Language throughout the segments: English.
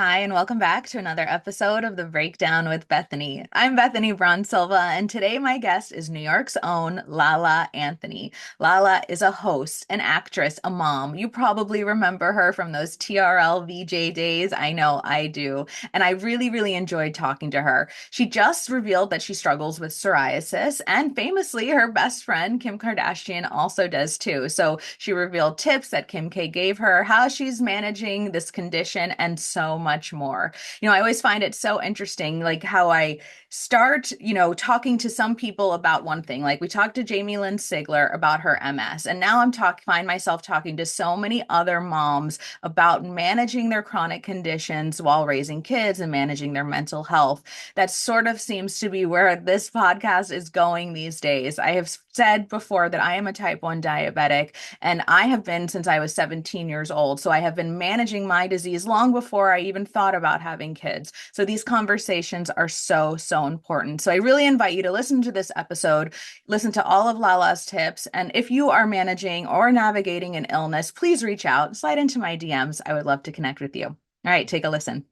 Hi, and welcome back to another episode of The Breakdown with Bethany. I'm Bethany Braun Silva, and today my guest is New York's own LaLa Anthony. LaLa is a host, an actress, a mom. You probably remember her from those TRL VJ days. I know I do. And I really enjoyed talking to her. She just revealed that she struggles with psoriasis, and famously, her best friend, Kim Kardashian, also does too. So she revealed tips that Kim K gave her, how she's managing this condition, and so much more. I always find it so interesting, like how I start, talking to some people about one thing. Like we talked to Jamie Lynn Sigler about her MS, and now find myself talking to so many other moms about managing their chronic conditions while raising kids and managing their mental health. That sort of seems to be where this podcast is going these days. I have said before that I am a type 1 diabetic, and I have been since I was 17 years old. So I have been managing my disease long before I even thought about having kids. So these conversations are so important. So I really invite you to listen to this episode, listen to all of LaLa's tips. And if you are managing or navigating an illness, please reach out, slide into my DMs. I would love to connect with you. All right, take a listen.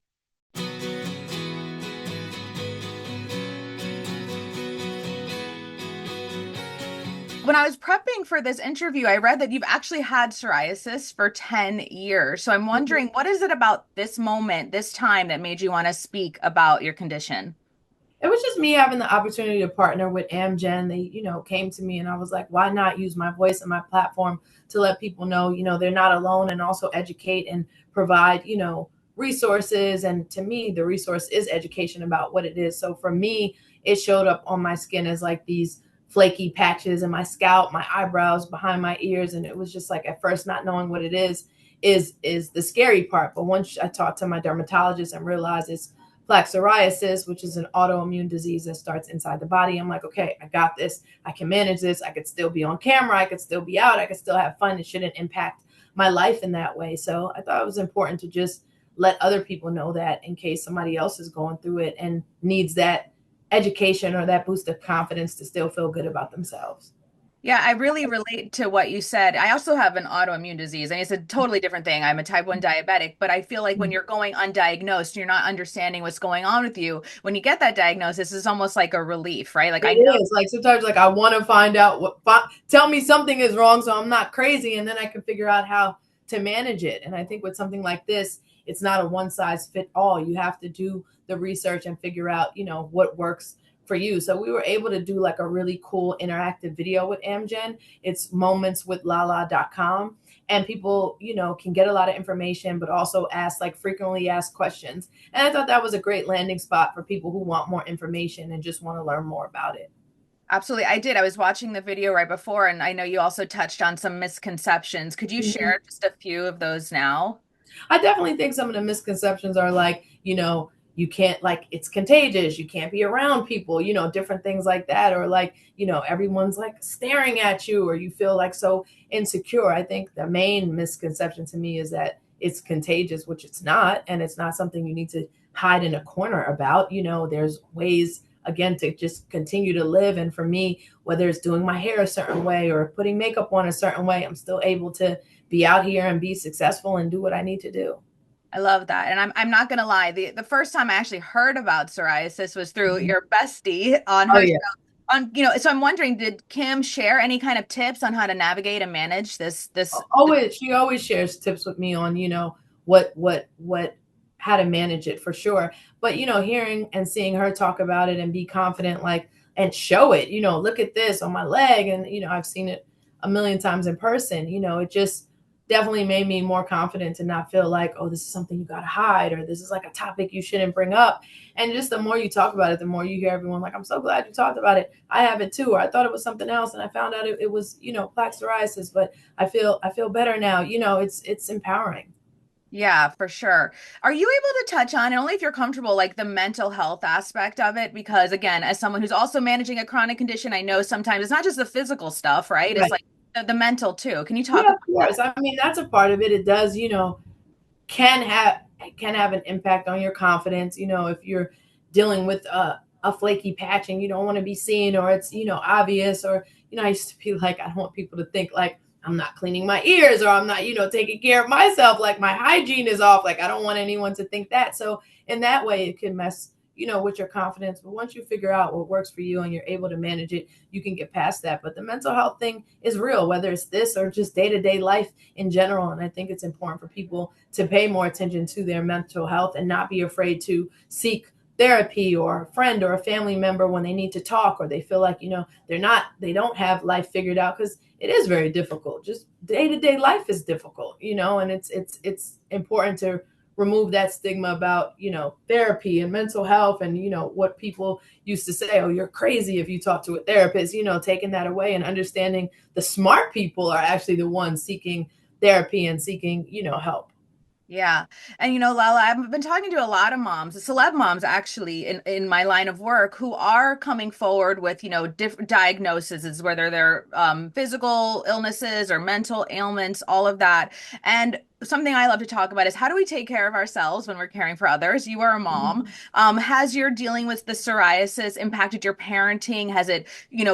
When I was prepping for this interview, I read that you've actually had psoriasis for 10 years. So I'm wondering, what is it about this moment, this time that made you want to speak about your condition? It was just me having the opportunity to partner with Amgen. They came to me and I was like, why not use my voice and my platform to let people know, they're not alone and also educate and provide, resources. And to me, the resource is education about what it is. So for me, it showed up on my skin as like these flaky patches in my scalp, my eyebrows, behind my ears. And it was just like at first not knowing what it is the scary part. But once I talked to my dermatologist and realized it's plaque psoriasis, which is an autoimmune disease that starts inside the body. I'm like, okay, I got this. I can manage this. I could still be on camera. I could still be out. I could still have fun. It shouldn't impact my life in that way. So I thought it was important to just let other people know that in case somebody else is going through it and needs that education or that boost of confidence to still feel good about themselves. Yeah, I really relate to what you said. I also have an autoimmune disease, and it's a totally different thing. I'm a type 1 diabetic, but I feel like when you're going undiagnosed, you're not understanding what's going on with you. When you get that diagnosis, it's almost like a relief, right? Like It I know. is like sometimes like I want to find out tell me something is wrong so I'm not crazy and then I can figure out how to manage it. And I think with something like this, it's not a one size fit all. You have to do the research and figure out, what works for you. So we were able to do like a really cool interactive video with Amgen. It's momentswithlala.com, and people, can get a lot of information but also ask like frequently asked questions. And I thought that was a great landing spot for people who want more information and just want to learn more about it. Absolutely. I did. I was watching the video right before, and I know you also touched on some misconceptions. Could you Mhm. share just a few of those now? I definitely think some of the misconceptions are like, you can't, like, it's contagious, you can't be around people, different things like that. Or like, everyone's like staring at you, or you feel like so insecure. I think the main misconception to me is that it's contagious, which it's not. And it's not something you need to hide in a corner about. There's ways, again, to just continue to live. And for me, whether it's doing my hair a certain way or putting makeup on a certain way, I'm still able to be out here and be successful and do what I need to do. I love that. And I'm not gonna lie, the first time I actually heard about psoriasis was through Mhm. your bestie on Oh her yeah. so I'm wondering, did Kim share any kind of tips on how to navigate and manage this? Always, she always shares tips with me on, what how to manage it for sure. But hearing and seeing her talk about it and be confident, like, and show it, look at this on my leg. And I've seen it a million times in person. It just definitely made me more confident to not feel like, oh, this is something you got to hide, or this is like a topic you shouldn't bring up. And just the more you talk about it, the more you hear everyone like, I'm so glad you talked about it. I have it too, or I thought it was something else and I found out it was, plaque psoriasis, but I feel better now. It's empowering. Yeah, for sure. Are you able to touch on, and only if you're comfortable, like the mental health aspect of it? Because again, as someone who's also managing a chronic condition, I know sometimes it's not just the physical stuff, right? It's Right. like the mental too. Can you talk Yeah, of about that? course. I mean, that's a part of it. It does, can have can have an impact on your confidence. If you're dealing with a flaky patch and you don't want to be seen, or it's obvious, or I used to be like, I don't want people to think like I'm not cleaning my ears, or I'm not, taking care of myself. Like my hygiene is off. Like I don't want anyone to think that. So in that way, it can mess, with your confidence. But once you figure out what works for you and you're able to manage it, you can get past that. But the mental health thing is real, whether it's this or just day to day life in general. And I think it's important for people to pay more attention to their mental health and not be afraid to seek therapy or a friend or a family member when they need to talk, or they feel like, they don't have life figured out, because it is very difficult. Just day to day life is difficult, and it's important to remove that stigma about, therapy and mental health, and, what people used to say, oh, you're crazy if you talk to a therapist, taking that away and understanding the smart people are actually the ones seeking therapy and seeking, help. Yeah. And Lala, I've been talking to a lot of moms, celeb moms actually in my line of work who are coming forward with, different diagnoses, whether they're physical illnesses or mental ailments, all of that. And something I love to talk about is how do we take care of ourselves when we're caring for others? You are a mom. Mhm. Has your dealing with the psoriasis impacted your parenting? Has it,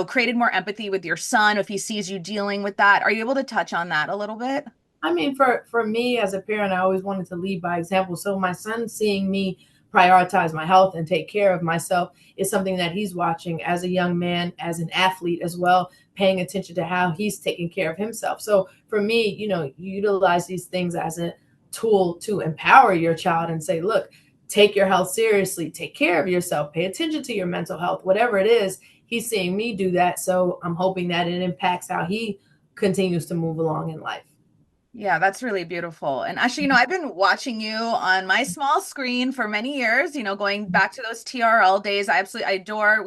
created more empathy with your son if he sees you dealing with that? Are you able to touch on that a little bit? I mean, for me as a parent, I always wanted to lead by example. So my son seeing me prioritize my health and take care of myself is something that he's watching as a young man, as an athlete as well, paying attention to how he's taking care of himself. So for me, you utilize these things as a tool to empower your child and say, look, take your health seriously, take care of yourself, pay attention to your mental health, whatever it is. He's seeing me do that. So I'm hoping that it impacts how he continues to move along in life. Yeah, that's really beautiful. And actually, I've been watching you on my small screen for many years, going back to those TRL days. I adore,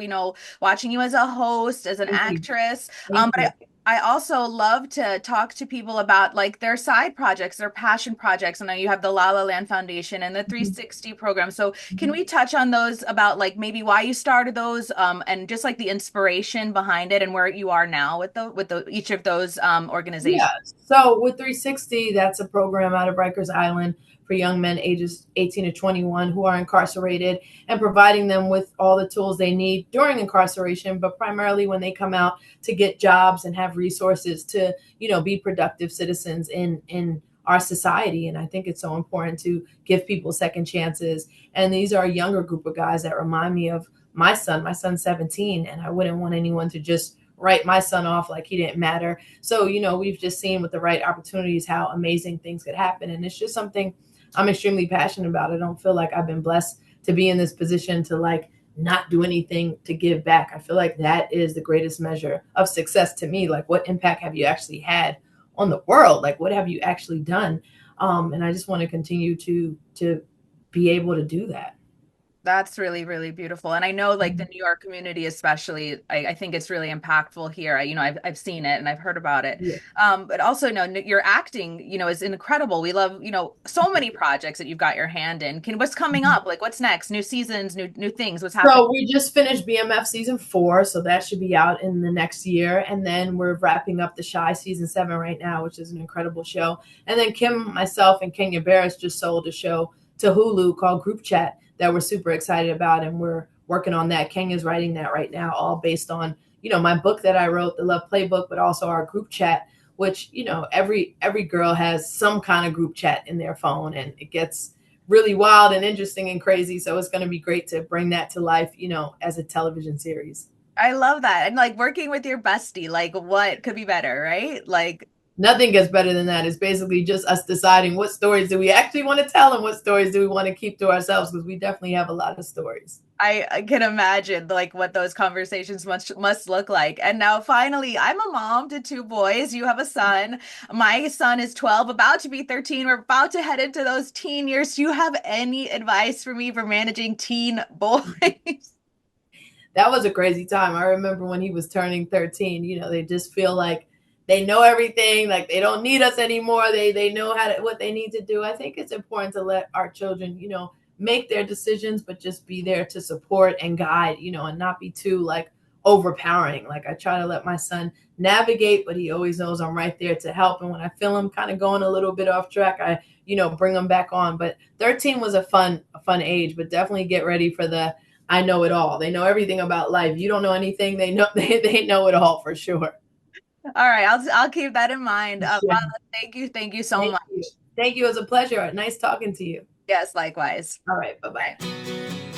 watching you as a host, as an Thank you. actress. Thank But you. I also love to talk to people about like their side projects, their passion projects. I know you have the La La Land Foundation and the Mhm. 360 program. So can Mhm. we touch on those about like maybe why you started those, and just like the inspiration behind it and where you are now with the each of those Yeah. organizations? So with 360, that's a program out of Rikers Island for young men ages 18 to 21 who are incarcerated, and providing them with all the tools they need during incarceration, but primarily when they come out, to get jobs and have resources to, be productive citizens in our society. And I think it's so important to give people second chances. And these are a younger group of guys that remind me of my son. My son's 17, and I wouldn't want anyone to just write my son off like he didn't matter. So, we've just seen with the right opportunities how amazing things could happen. And it's just something I'm extremely passionate about. I don't feel like I've been blessed to be in this position to like not do anything to give back. I feel like that is the greatest measure of success to me. Like, what impact have you actually had on the world? Like, what have you actually done? And I just want to continue to be able to do that. That's really, really beautiful. And I know like the New York community, especially, I think it's really impactful here. I've seen it and I've heard about it. Yeah. But also, no, your acting, is incredible. We love, so many projects that you've got your hand in. What's coming up? Like what's next? New seasons, new things, what's happening? So we just finished BMF season 4, so that should be out in the next year, and then we're wrapping up The Shy season 7 right now, which is an incredible show. And then Kim, myself, and Kenya Barris just sold a show to Hulu called Group Chat that we're super excited about, and we're working on that. Kenya's writing that right now, all based on my book that I wrote, the Love Playbook, but also our group chat, which every girl has some kind of group chat in their phone, and it gets really wild and interesting and crazy. So it's going to be great to bring that to life, as a television series. I love that. And like working with your bestie, like what could be better, right? Like Nothing gets better than that. It's basically just us deciding what stories do we actually want to tell and what stories do we want to keep to ourselves, because we definitely have a lot of stories. I can imagine like what those conversations must look like. And now finally, I'm a mom to two boys. You have a son. My son is 12, about to be 13. We're about to head into those teen years. Do you have any advice for me for managing teen boys? That was a crazy time. I remember when he was turning 13, they just feel like they know everything, like they don't need us anymore. They know what they need to do. I think it's important to let our children, make their decisions, but just be there to support and guide, and not be too like overpowering. Like I try to let my son navigate, but he always knows I'm right there to help. And when I feel him kind of going a little bit off track, I, bring him back on. But 13 was a fun age, but definitely get ready for the I know it all. They know everything about life. You don't know anything. They know they know it all for sure. All right, I'll keep that in mind. Yeah. Lala, thank you so Thank much. you. Thank you. It was a pleasure. Nice talking to you. Yes, likewise. All right. Bye. Bye-bye.